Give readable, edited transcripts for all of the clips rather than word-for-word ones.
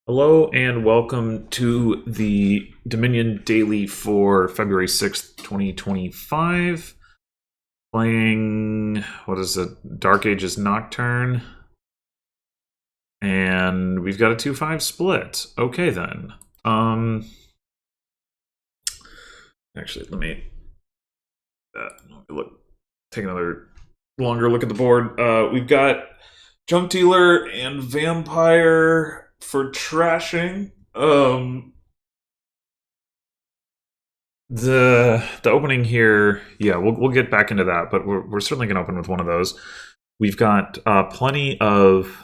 Hello and welcome to the Dominion Daily for February 6th, 2025. Playing, what is it? Dark Ages Nocturne. And we've got a 2-5 split. Okay then. Actually, let me take another longer look at the board. We've got Junk Dealer and Vampire for trashing. The opening here, yeah, we'll get back into that, but we're certainly going to open with one of those. We've got plenty of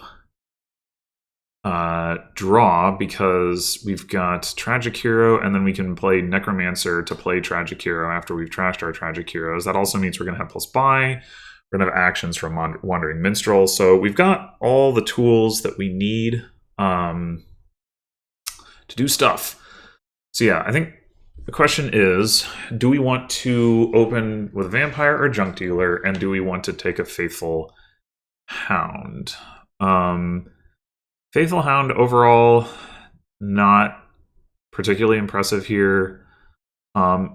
draw because we've got Tragic Hero, and then we can play Necromancer to play Tragic Hero after we've trashed our Tragic Heroes. That also means we're going to have plus buy. We're going to have actions from Wandering Minstrel. So we've got all the tools that we need to do stuff. So yeah, I think the question is, do we want to open with Vampire or Junk Dealer, and do we want to take a Faithful Hound? Faithful Hound overall, not particularly impressive here.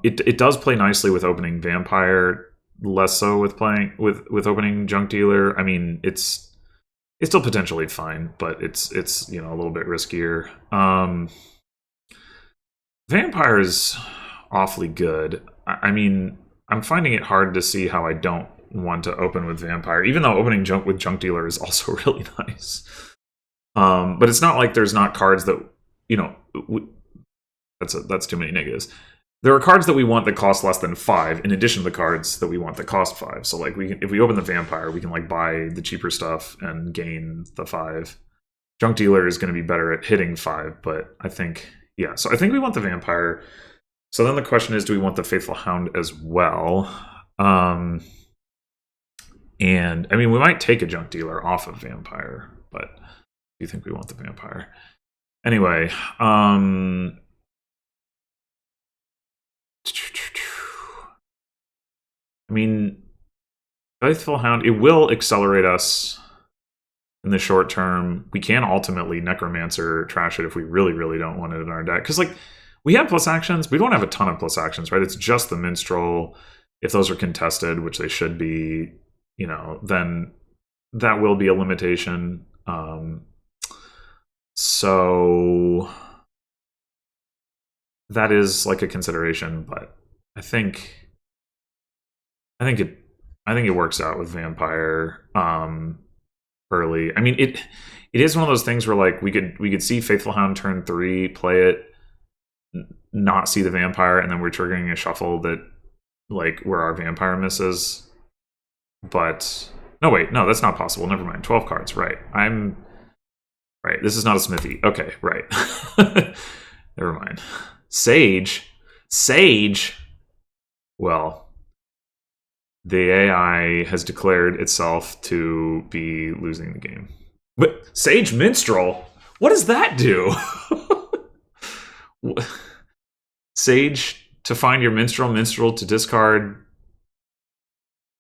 It does play nicely with opening Vampire, less so with playing with opening Junk Dealer. I mean, it's still potentially fine, but it's a little bit riskier. Vampire is awfully good. I mean, I'm finding it hard to see how I don't want to open with Vampire, even though opening with Junk Dealer is also really nice. But it's not like there's not cards that, that's too many negatives. There are cards that we want that cost less than 5, in addition to the cards that we want that cost 5. So like if we open the Vampire, we can like buy the cheaper stuff and gain the 5. Junk Dealer is going to be better at hitting 5, but I think we want the Vampire. So then the question is, do we want the Faithful Hound as well? And I mean, we might take a Junk Dealer off of Vampire, but do you think we want the Vampire? Anyway, I mean, Faithful Hound, it will accelerate us in the short term. We can ultimately Necromancer trash it if we really, really don't want it in our deck. Because, like, we have plus actions. We don't have a ton of plus actions, right? It's just the Minstrel. If those are contested, which they should be, then that will be a limitation. So that is like a consideration, but I think it works out with Vampire early. I mean, it is one of those things where like we could see Faithful Hound turn 3, play it, not see the Vampire, and then we're triggering a shuffle that like where our Vampire misses. But no, that's not possible. Never mind. 12 cards, right? Right, this is not a smithy. Okay, right. Never mind. Sage. Well, the AI has declared itself to be losing the game. But Sage Minstrel? What does that do? Sage to find your Minstrel to discard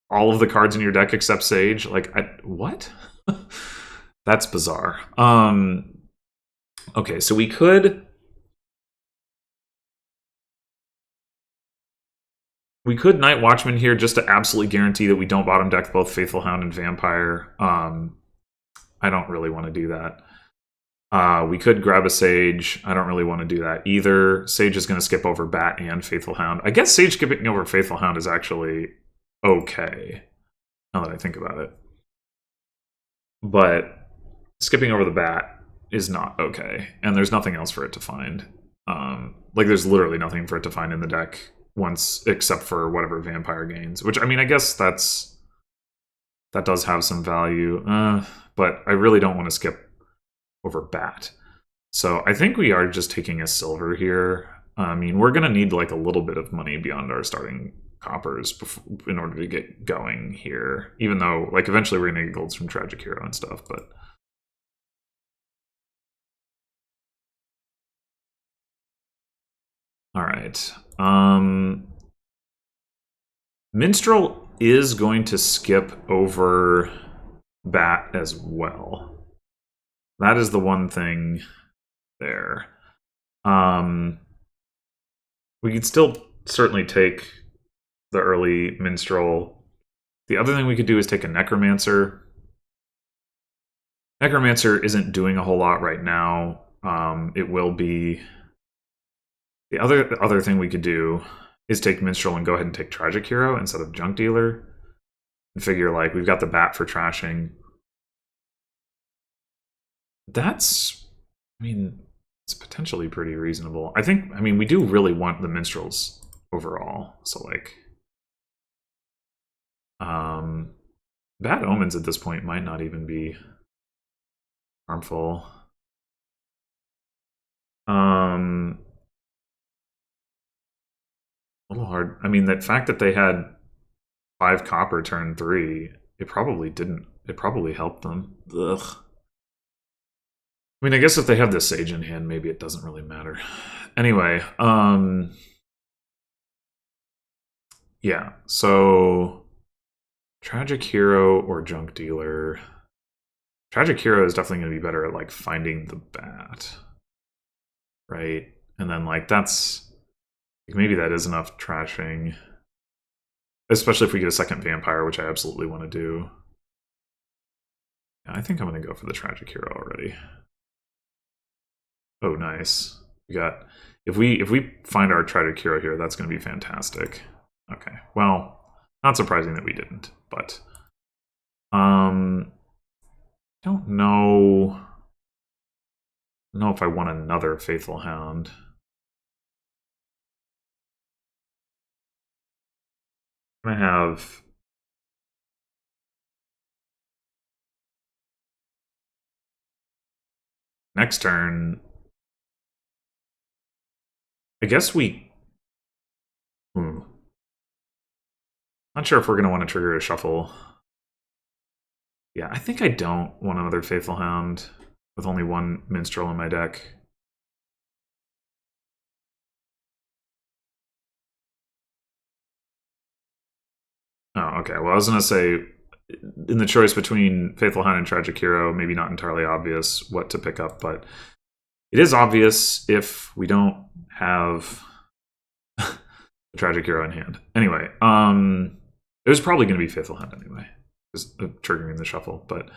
all of the cards in your deck except Sage? Like, what? That's bizarre. Okay, so we could Night Watchman here just to absolutely guarantee that we don't bottom deck both Faithful Hound and Vampire. I don't really want to do that. We could grab a Sage. I don't really want to do that either. Sage is going to skip over Bat and Faithful Hound. I guess Sage skipping over Faithful Hound is actually okay, now that I think about it. But skipping over the Bat is not okay, and there's nothing else for it to find. Like, there's literally nothing for it to find in the deck once, except for whatever Vampire gains. Which, I mean, I guess that does have some value, but I really don't want to skip over Bat. So I think we are just taking a silver here. I mean, we're going to need like a little bit of money beyond our starting coppers in order to get going here, even though like eventually we're going to get golds from Tragic Hero and stuff, but all right. Minstrel is going to skip over Bat as well. That is the one thing there. We could still certainly take the early Minstrel. The other thing we could do is take a Necromancer. Necromancer isn't doing a whole lot right now. It will be. The other thing we could do is take Minstrel and go ahead and take Tragic Hero instead of Junk Dealer. And figure, like, we've got the Bat for trashing. That's, I mean, it's potentially pretty reasonable. I mean, we do really want the Minstrels overall. So, like, Bad Omens at this point might not even be harmful. A little hard. I mean, the fact that they had 5 copper turn 3, it probably didn't. It probably helped them. Ugh. I mean, I guess if they have the Sage in hand, maybe it doesn't really matter. Anyway, yeah, so Tragic Hero or Junk Dealer. Tragic Hero is definitely going to be better at, like, finding the Bat. Right? And then, like, that's... Like, maybe that is enough trashing. Especially if we get a second Vampire, which I absolutely want to do. Yeah, I think I'm going to go for the Tragic Hero already. Oh, nice. We got... If we find our Tragic Hero here, that's going to be fantastic. Okay, well, not surprising that we didn't, but... don't know if I want another Faithful Hound. I'm gonna have next turn. I guess we. Not sure if we're gonna want to trigger a shuffle. Yeah, I think I don't want another Faithful Hound with only one Minstrel in my deck. Oh, okay. Well, I was going to say, in the choice between Faithful Hound and Tragic Hero, maybe not entirely obvious what to pick up, but it is obvious if we don't have the Tragic Hero in hand. Anyway, it was probably going to be Faithful Hound anyway, just triggering the shuffle. But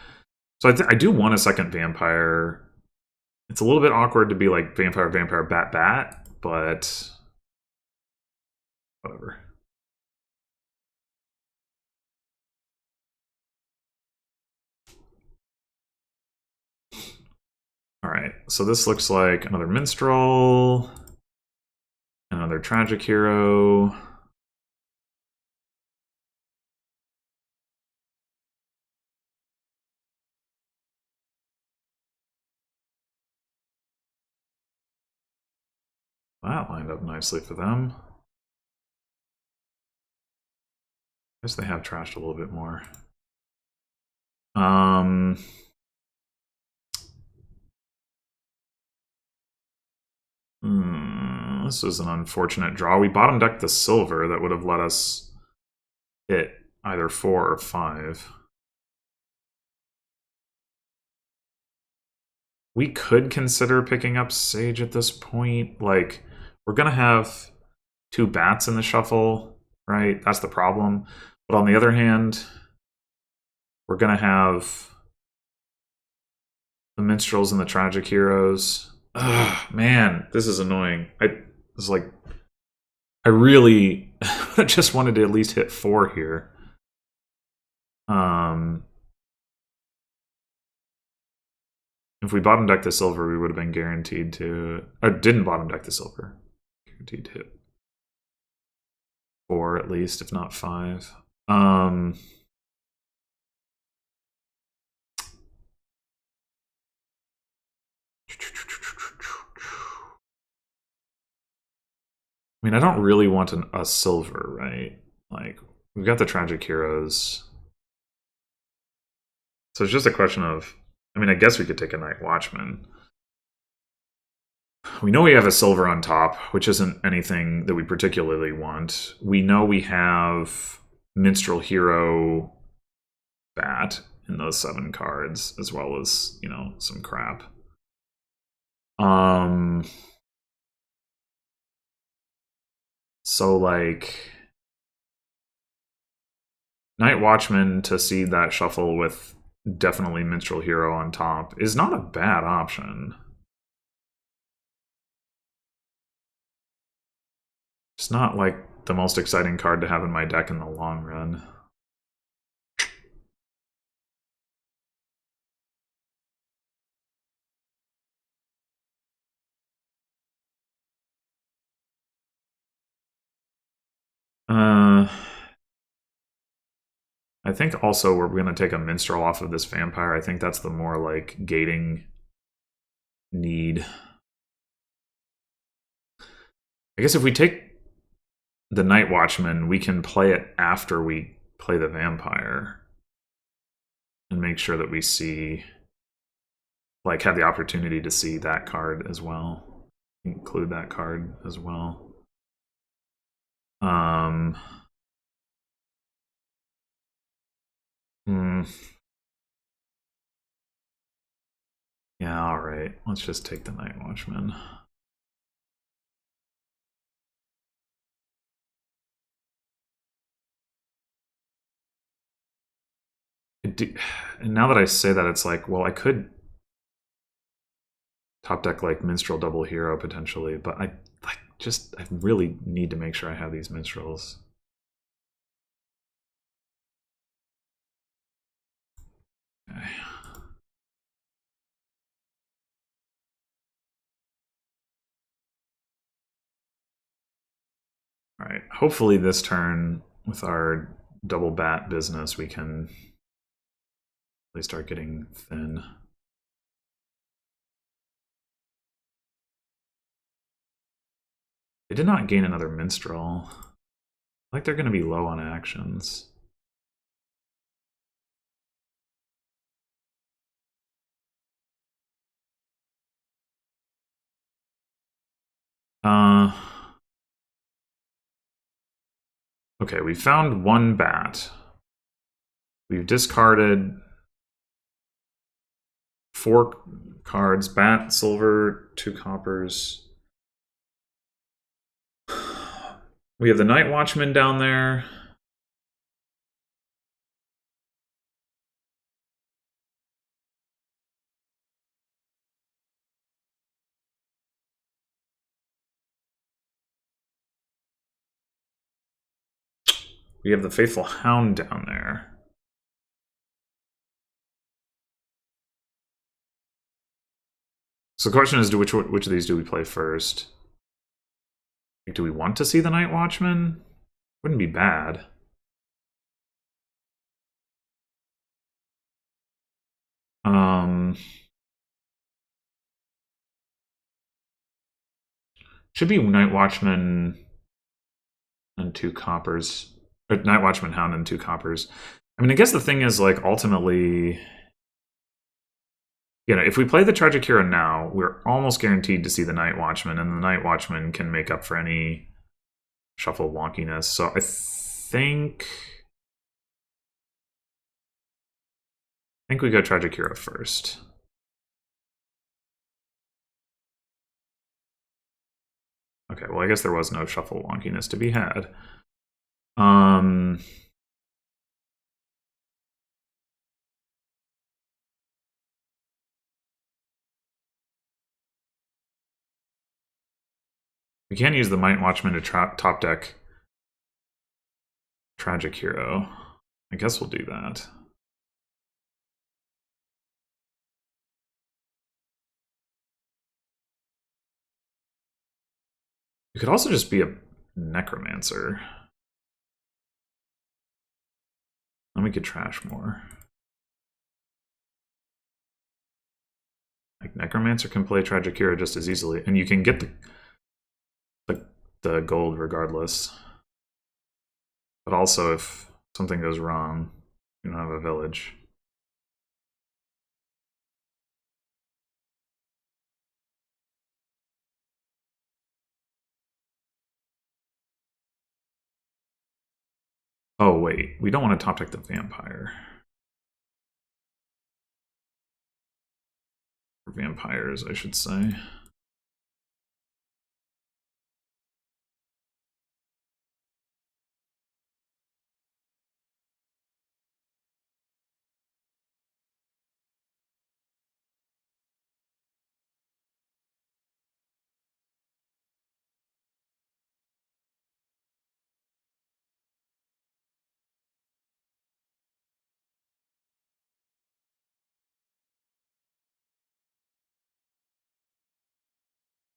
so I do want a second Vampire. It's a little bit awkward to be like Vampire, Vampire, Bat, Bat, but whatever. All right, so this looks like another Minstrel, another Tragic Hero. That lined up nicely for them. I guess they have trashed a little bit more. This is an unfortunate draw. We bottom decked the silver that would have let us hit either 4 or 5. We could consider picking up Sage at this point. Like, we're going to have 2 bats in the shuffle, right? That's the problem. But on the other hand, we're going to have the Minstrels and the Tragic Heroes. Ugh, man, this is annoying. I really just wanted to at least hit 4 here. If we bottom deck the silver, we would have been guaranteed to... Or didn't bottom deck the silver. Guaranteed to hit 4 at least, if not 5. I mean, I don't really want a silver, right? Like, we've got the Tragic Heroes. So it's just a question of... I mean, I guess we could take a Night Watchman. We know we have a silver on top, which isn't anything that we particularly want. We know we have Minstrel Hero Bat in those 7 cards, as well as, you know, some crap. Um, so like Night Watchman to see that shuffle with definitely Minstrel Hero on top is not a bad option. It's not like the most exciting card to have in my deck in the long run. I think also we're going to take a Minstrel off of this Vampire. I think that's the more like gating need. I guess if we take the Night Watchman, we can play it after we play the Vampire and make sure that we see, like, have the opportunity to see that card as well. Include that card as well. Yeah, alright. Let's just take the Night Watchman. And now that I say that, it's like, well, I could top deck like Minstrel Double Hero potentially, but I really need to make sure I have these Minstrels. Okay. All right. Hopefully this turn with our double bat business, we can really start getting thin. They did not gain another Minstrel. Like they're going to be low on actions. Okay, we found one bat. We've discarded 4 cards. Bat, silver, 2 coppers. We have the Night Watchman down there. We have the Faithful Hound down there. So the question is, which of these do we play first? Like, do we want to see the Night Watchman? Wouldn't be bad. Should be Night Watchman and 2 coppers. Or Night Watchman Hound and 2 coppers. I mean, I guess the thing is, like, ultimately, you know, if we play the Tragic Hero now, we're almost guaranteed to see the Night Watchman, and the Night Watchman can make up for any shuffle wonkiness. So I think we go Tragic Hero first. Okay, well, I guess there was no shuffle wonkiness to be had. We can't use the Night Watchman to top deck Tragic Hero. I guess we'll do that. It could also just be a Necromancer. Then we could trash more. Like, Necromancer can play Tragic Hero just as easily, and you can get the gold regardless. But also, if something goes wrong, you don't have a village. Oh, wait. We don't want to top deck the Vampire. Or vampires, I should say.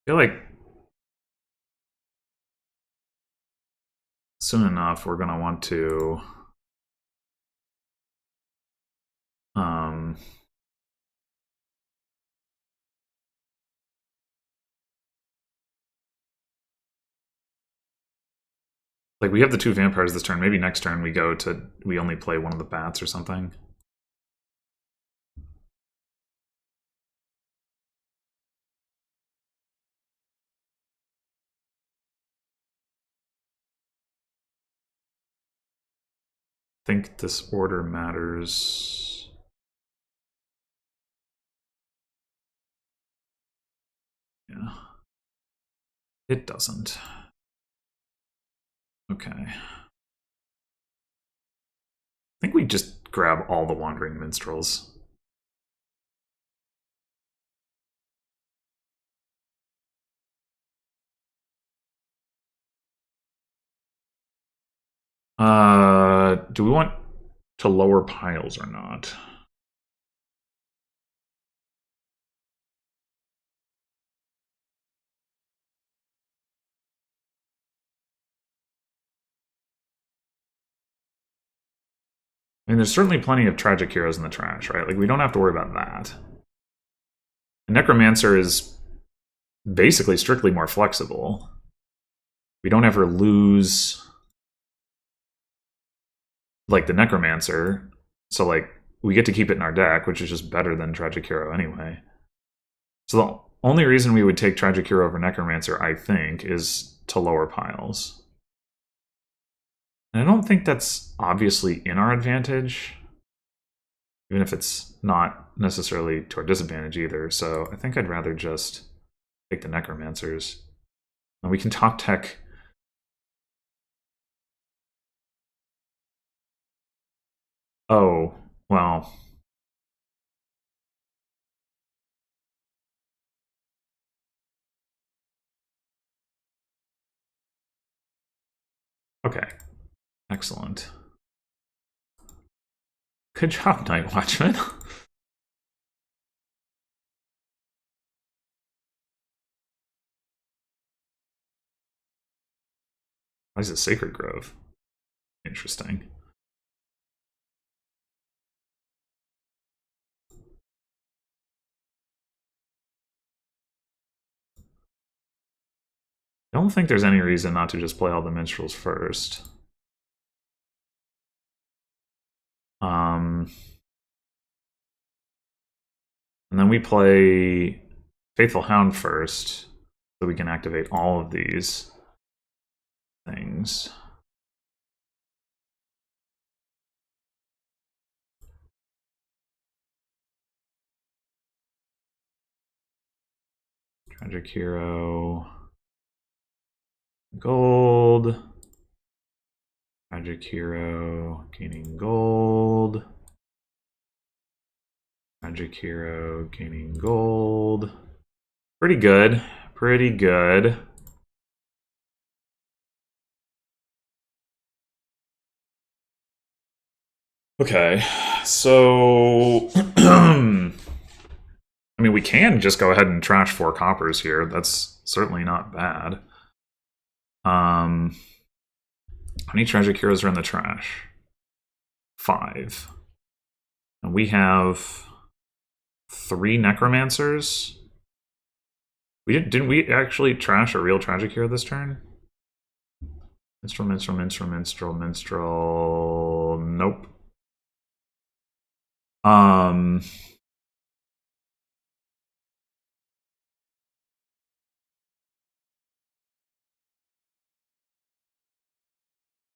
feel like soon enough we're gonna want to like we have the 2 vampires this turn. Maybe next turn we only play one of the bats or something. I think this order matters. Yeah. It doesn't. Okay. I think we just grab all the Wandering Minstrels. Do we want to lower piles or not? I mean, there's certainly plenty of tragic heroes in the trash, right? Like, we don't have to worry about that. The Necromancer is basically strictly more flexible. We don't ever lose, like, the Necromancer. So, like, we get to keep it in our deck, which is just better than Tragic Hero anyway. So the only reason we would take Tragic Hero over Necromancer, I think, is to lower piles. And I don't think that's obviously in our advantage, even if it's not necessarily to our disadvantage either. So I think I'd rather just take the Necromancers. And we can top deck. Oh, well. Okay. Excellent. Good job, Night Watchman. Why is it Sacred Grove? Interesting. I don't think there's any reason not to just play all the minstrels first. And then we play Faithful Hound first, so we can activate all of these things. Tragic Hero. Gold. Tragic Hero gaining gold. Tragic Hero gaining gold. Pretty good. Pretty good. Okay, so I mean, we can just go ahead and trash 4 coppers here. That's certainly not bad. How many tragic heroes are in the trash? 5. And we have 3 necromancers. Didn't we actually trash a real tragic hero this turn? Minstrel. Nope.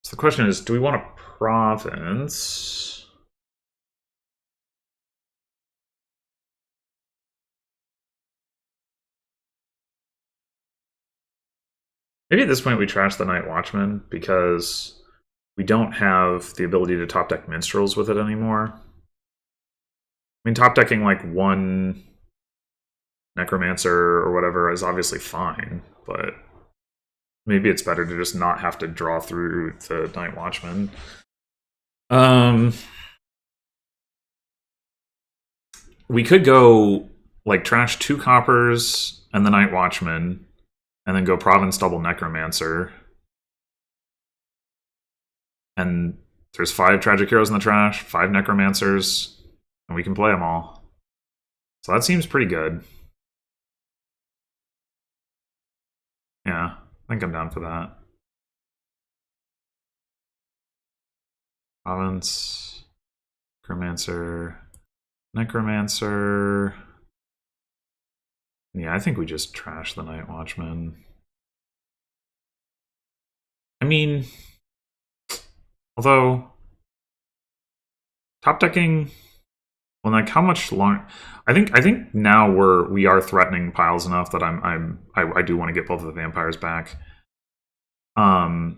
So the question is, do we want a province? Maybe at this point we trash the Night Watchman because we don't have the ability to top deck minstrels with it anymore. I mean, top decking like 1 necromancer or whatever is obviously fine, but maybe it's better to just not have to draw through the Night Watchman. We could go like trash 2 coppers and the Night Watchman, and then go Province double Necromancer. And there's 5 Tragic Heroes in the trash, 5 Necromancers, and we can play them all. So that seems pretty good. Yeah, I think I'm down for that. Province, Necromancer. Yeah, I think we just trash the Night Watchman. I mean, although top decking, well, like how much long? I think now we are threatening piles enough that I do want to get both of the vampires back. Top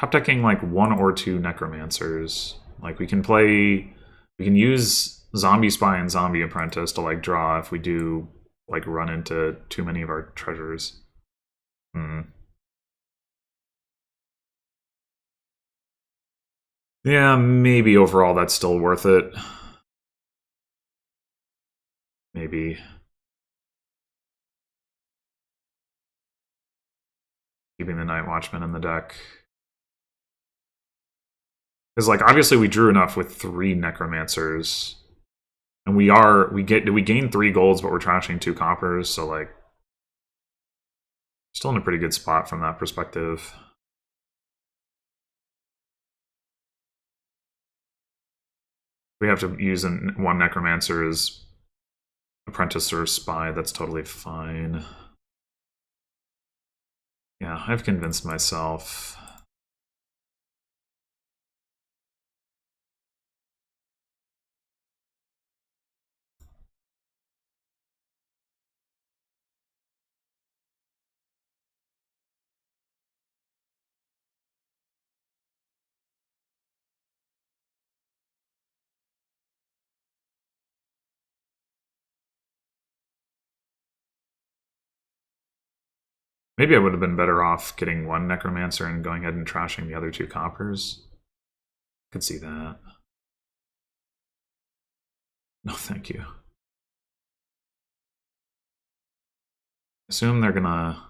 decking like 1 or 2 necromancers. Like we can use Zombie Spy and Zombie Apprentice to like draw if we do like run into too many of our treasures. Yeah, maybe overall that's still worth it. Maybe. Keeping the Night Watchman in the deck. Because like obviously we drew enough with 3 necromancers. And we gain 3 golds, but we're trashing 2 coppers, so like still in a pretty good spot from that perspective. We have to use 1 necromancer as apprentice or spy, that's totally fine. Yeah, I've convinced myself. Maybe I would have been better off getting 1 necromancer and going ahead and trashing the other 2 coppers. Could see that. No, thank you. Assume they're gonna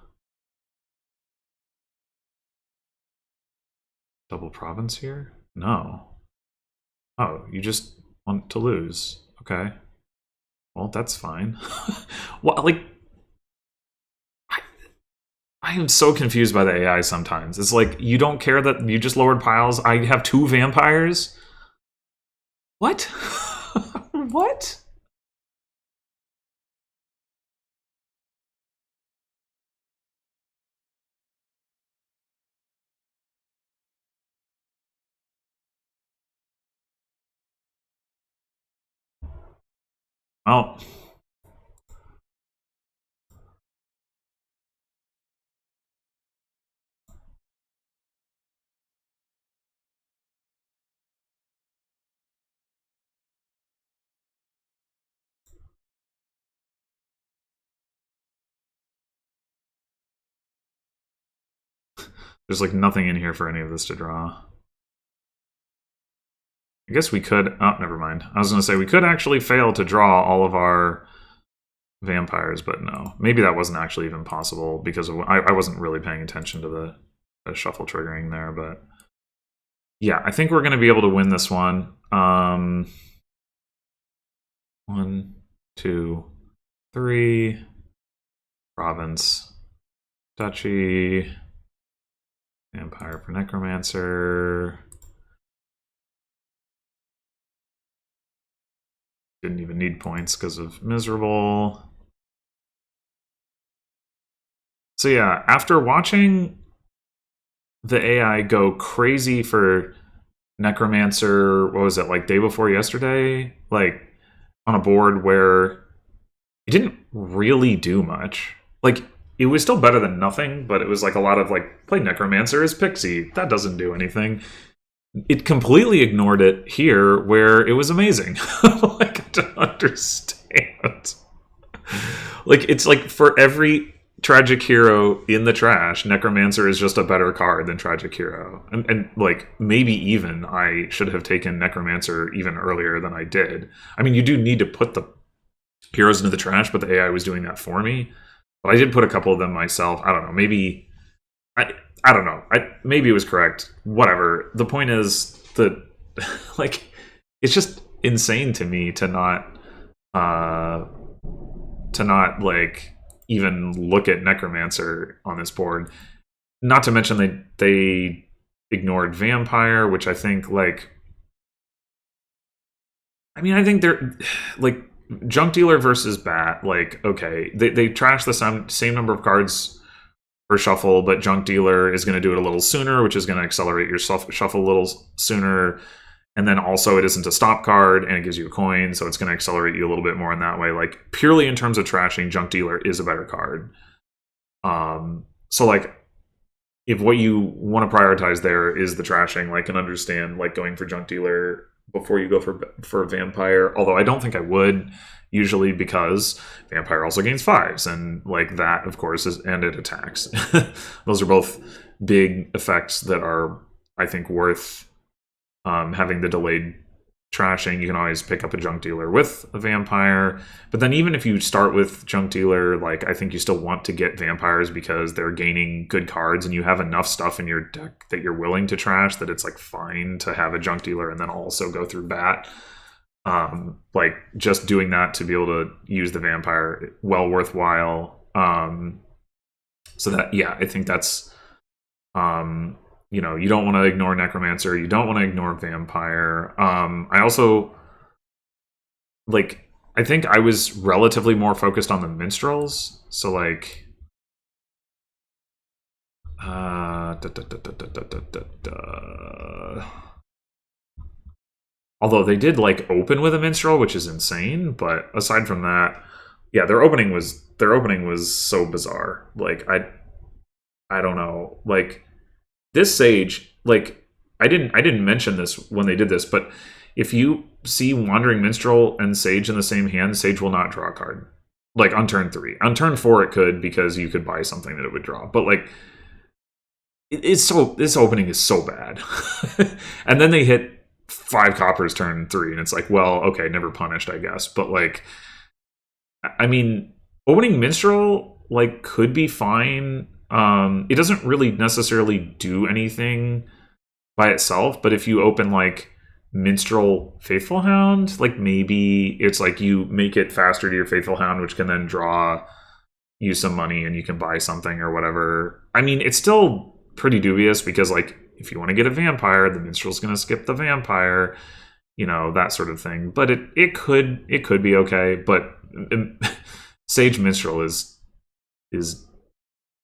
double province here? No. Oh, you just want to lose. Okay. Well, that's fine. What, like, I am so confused by the AI sometimes. It's like, you don't care that you just lowered piles? I have 2 vampires? What? What? Well, there's like nothing in here for any of this to draw. I guess we could... Oh, never mind. I was going to say, we could actually fail to draw all of our vampires, but no. Maybe that wasn't actually even possible because I wasn't really paying attention to the shuffle triggering there, but... Yeah, I think we're going to be able to win this one. 1, 2, 3. Province. Duchy. Vampire for Necromancer. Didn't even need points because of Miserable. So yeah, after watching the AI go crazy for Necromancer, what was it, like day before yesterday? Like, on a board where it didn't really do much. Like, it was still better than nothing, but it was like a lot of like, play Necromancer as Pixie. That doesn't do anything. It completely ignored it here, where it was amazing. Like, I don't understand. Like, it's like for every Tragic Hero in the trash. Necromancer is just a better card than Tragic Hero. And like, maybe even I should have taken Necromancer even earlier than I did. I mean, you do need to put the heroes into the trash, but the AI was doing that for me. But I did put a couple of them myself. I don't know. Maybe... I don't know. Maybe it was correct. Whatever. The point is that, like, it's just insane to me to not like even look at Necromancer on this board. Not to mention they ignored Vampire, which I think, like, I mean, I think they're like Junk Dealer versus Bat. Like, okay, they trashed the same number of cards per shuffle, but Junk Dealer is going to do it a little sooner, which is going to accelerate your shuffle a little sooner. And then also it isn't a stop card, and it gives you a coin, so it's going to accelerate you a little bit more in that way. Like, purely in terms of trashing, Junk Dealer is a better card. So, like, if what you want to prioritize there is the trashing, like, and understand, like, going for Junk Dealer before you go for Vampire, although I don't think I would, usually, because Vampire also gains 5s, and, like, that, of course, and it attacks. Those are both big effects that are, I think, worth having the delayed trashing. You can always pick up a Junk Dealer with a Vampire, but then even if you start with Junk Dealer, like, I think you still want to get Vampires because they're gaining good cards, and you have enough stuff in your deck that you're willing to trash that it's, like, fine to have a Junk Dealer and then also go through Bat. Like, just doing that to be able to use the Vampire, well worthwhile. So that, yeah, I think that's you know, you don't want to ignore Necromancer. You don't want to ignore Vampire. I also, like, I think I was relatively more focused on the Minstrels. So, like, although they did, like, open with a Minstrel, which is insane. But aside from that, yeah, their opening was so bizarre. Like, I don't know. Like, this Sage, like, I didn't mention this when they did this, but if you see Wandering Minstrel and Sage in the same hand, Sage will not draw a card. Like, on turn 3. On turn 4 it could, because you could buy something that it would draw. But, like, this opening is so bad. And then they hit 5 coppers turn 3, and it's like, well, okay, never punished, I guess. But, like, I mean, opening Minstrel, like, could be fine. It doesn't really necessarily do anything by itself, but if you open, like, Minstrel Faithful Hound, like, maybe it's like you make it faster to your Faithful Hound, which can then draw you some money and you can buy something or whatever. I mean, it's still pretty dubious because, like, if you want to get a Vampire, the Minstrel's going to skip the Vampire, you know, that sort of thing. But it could be okay, but Sage Minstrel is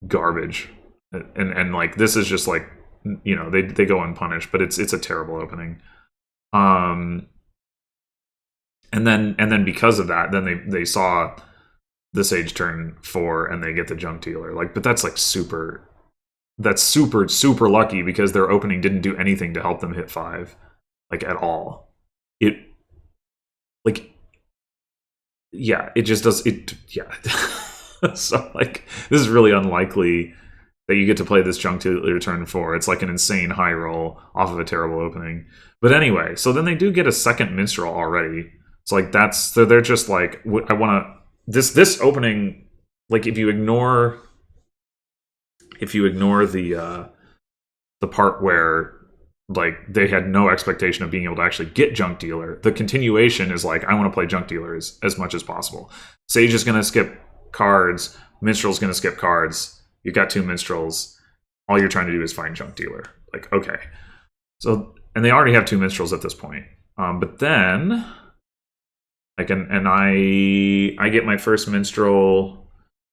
garbage, and like, this is just, like, you know, they go unpunished, but it's a terrible opening. And then because of that, then they saw the Sage turn 4 and they get the Junk Dealer, like, but that's, like, super lucky, because their opening didn't do anything to help them hit 5, like, at all. It, like, yeah, it just does it, yeah. So, like, this is really unlikely that you get to play this Junk Dealer turn 4. It's like an insane high roll off of a terrible opening. But anyway, so then they do get a second Minstrel already. It's like, they're just like, I want to, this opening, like, if you ignore the part where, like, they had no expectation of being able to actually get Junk Dealer, the continuation is like, I want to play Junk Dealers as much as possible. Sage is going to skip cards, Minstrel's going to skip cards, you've got 2 Minstrels, all you're trying to do is find Junk Dealer. Like, okay. So, and they already have 2 Minstrels at this point. But then, like, and I get my first Minstrel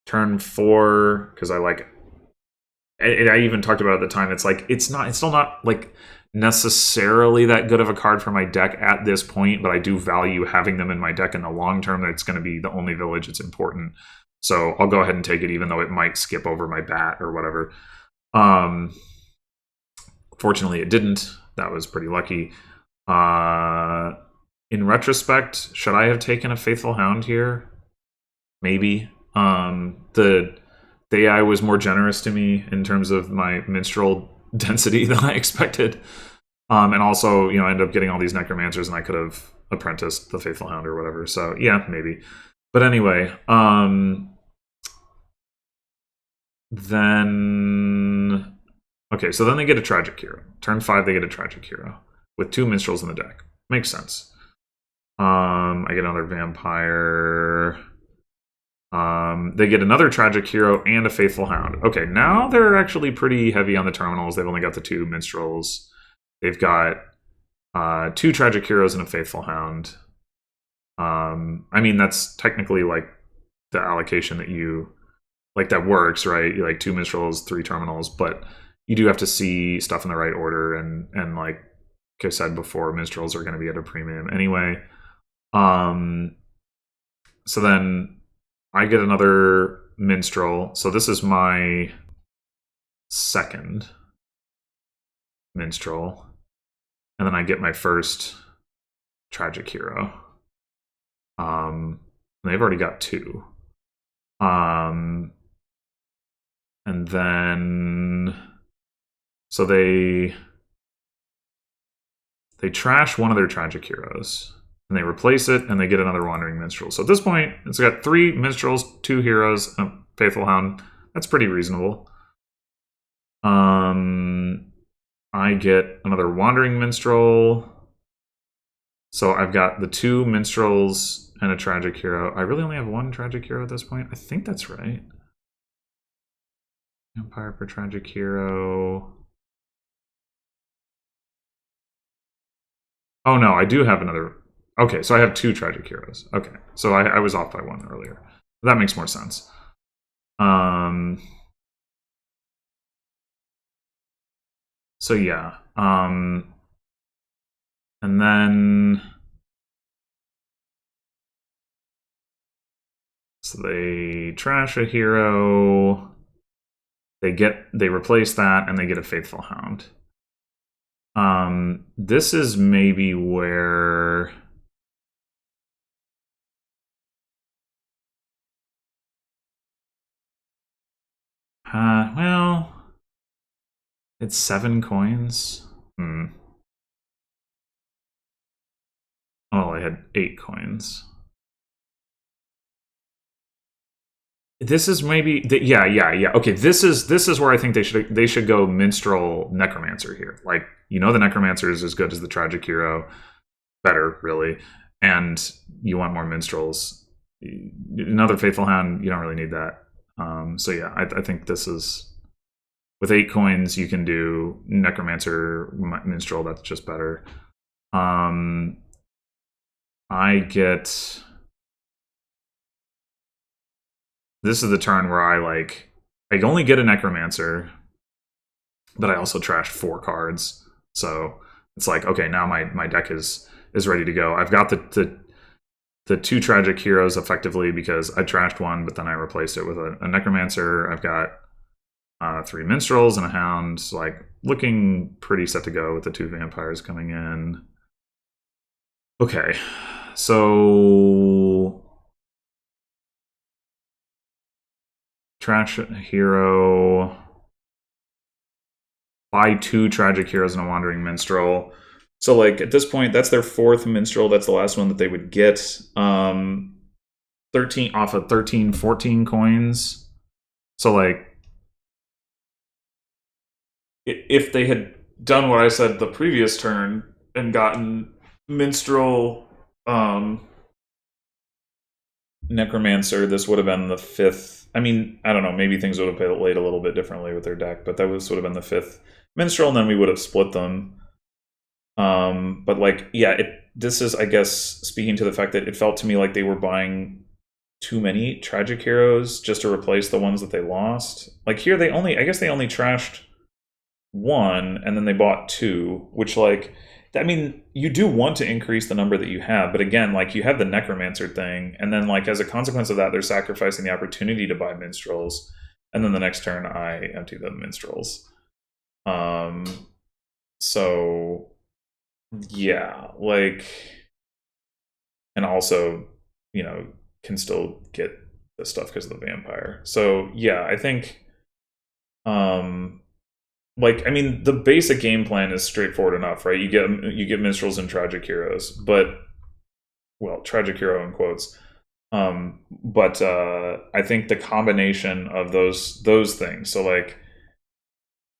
turn 4, because I even talked about it at the time, it's like, it's still not, like, necessarily that good of a card for my deck at this point, but I do value having them in my deck in the long term. That's going to be the only village it's important. So I'll go ahead and take it, even though it might skip over my Bat or whatever. Fortunately, it didn't. That was pretty lucky. In retrospect, should I have taken a Faithful Hound here? Maybe. The the AI was more generous to me in terms of my minstrel density than I expected. And also, I ended up getting all these necromancers, and I could have apprenticed the Faithful Hound or whatever. So yeah, maybe. But anyway, then okay, so then they get a Tragic Hero. Turn 5, they get a Tragic Hero with 2 minstrels in the deck. Makes sense. I get another vampire. They get another Tragic Hero and a Faithful Hound. Okay, now they're actually pretty heavy on the terminals. They've only got the 2 minstrels. They've got 2 Tragic Heroes and a Faithful Hound. I mean, that's technically like the allocation that you like, that works, right? You like 2 minstrels, 3 terminals, but you do have to see stuff in the right order, and like I said before, minstrels are going to be at a premium anyway. So then I get another minstrel. So this is my second minstrel, and then I get my first Tragic Hero. They've already got 2. And then so they trash one of their Tragic Heroes, and they replace it, and they get another Wandering Minstrel. So at this point, it's got 3 minstrels, 2 heroes, and a Faithful Hound. That's pretty reasonable. I get another Wandering Minstrel. So I've got the 2 minstrels and a Tragic Hero. I really only have 1 Tragic Hero at this point. I think that's right. Vampire per Tragic Hero. Oh no, I do have another. Okay, so I have 2 Tragic Heroes. Okay, so I was off by 1 earlier. That makes more sense. So yeah. And then so they trash a hero. They replace that, and they get a Faithful Hound. This is maybe where well, it's 7 coins. Oh, I had 8 coins. This is maybe yeah. Okay, this is where I think they should go minstrel necromancer here. Like, the necromancer is as good as the Tragic Hero, better really, and you want more minstrels. Another Faithful Hound, you don't really need that. So yeah, I think this is, with 8 coins you can do necromancer minstrel. That's just better. I get. This is the turn where I only get a necromancer, but I also trashed 4 cards. So it's like, okay, now my deck is ready to go. I've got the 2 Tragic Heroes effectively because I trashed 1, but then I replaced it with a necromancer. I've got 3 minstrels and a hound. So like, looking pretty set to go with the 2 vampires coming in. Okay, so trash a hero, buy 2 Tragic Heroes and a Wandering Minstrel. So like, at this point, that's their 4th minstrel. That's the last one that they would get. 13 off of 13, 14 coins. So like, if they had done what I said the previous turn and gotten minstrel, necromancer, this would have been the 5th. I mean, I don't know, maybe things would have played a little bit differently with their deck, but that would have been the 5th minstrel, and then we would have split them. But like, yeah, this is, I guess, speaking to the fact that it felt to me like they were buying too many Tragic Heroes just to replace the ones that they lost. Like here, I guess they only trashed 1, and then they bought 2, which, like, I mean, you do want to increase the number that you have, but again, like, you have the necromancer thing, and then like, as a consequence of that, they're sacrificing the opportunity to buy minstrels, and then the next turn I empty the minstrels. So yeah, like, and also, can still get this stuff because of the vampire. So yeah, I think like, I mean, the basic game plan is straightforward enough, right? You get minstrels and tragic heroes, but well, tragic hero in quotes. But I think the combination of those things, so like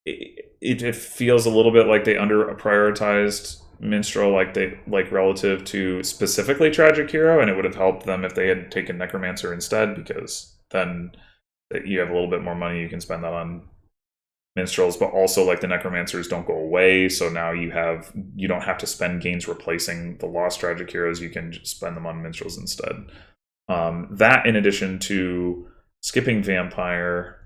it feels a little bit like they under prioritized minstrel, like relative to specifically tragic hero, and it would have helped them if they had taken necromancer instead, because then you have a little bit more money you can spend that on minstrels, but also like the necromancers don't go away, so now you don't have to spend gains replacing the lost tragic heroes. You can just spend them on minstrels instead. That in addition to skipping vampire.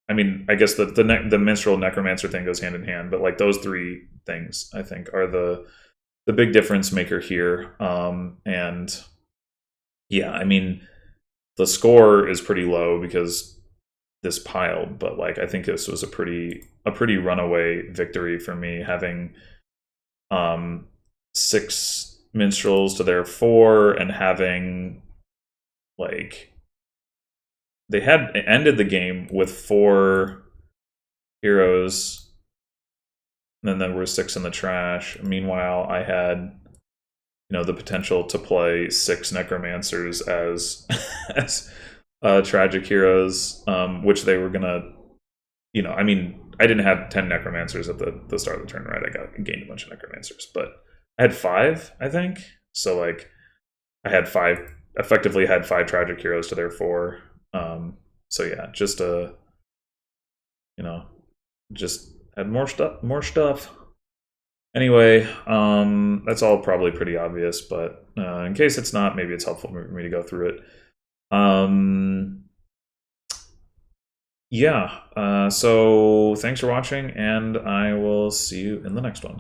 I mean, I guess the minstrel necromancer thing goes hand in hand, but like those three things I think are the big difference maker here. And yeah, I mean, the score is pretty low because this piled, but like I think this was a pretty runaway victory for me, having 6 minstrels to their 4, and having like they had ended the game with 4 heroes, and then there were 6 in the trash. Meanwhile, I had the potential to play 6 necromancers as as tragic heroes, which they were gonna, I mean, I didn't have 10 necromancers at the start of the turn, right? I gained a bunch of necromancers, but I had 5, I think. So like, I had 5, effectively had 5 tragic heroes to their 4. So yeah, just just had more stuff. Anyway, that's all probably pretty obvious, but in case it's not, maybe it's helpful for me to go through it. Yeah, so thanks for watching, and I will see you in the next one.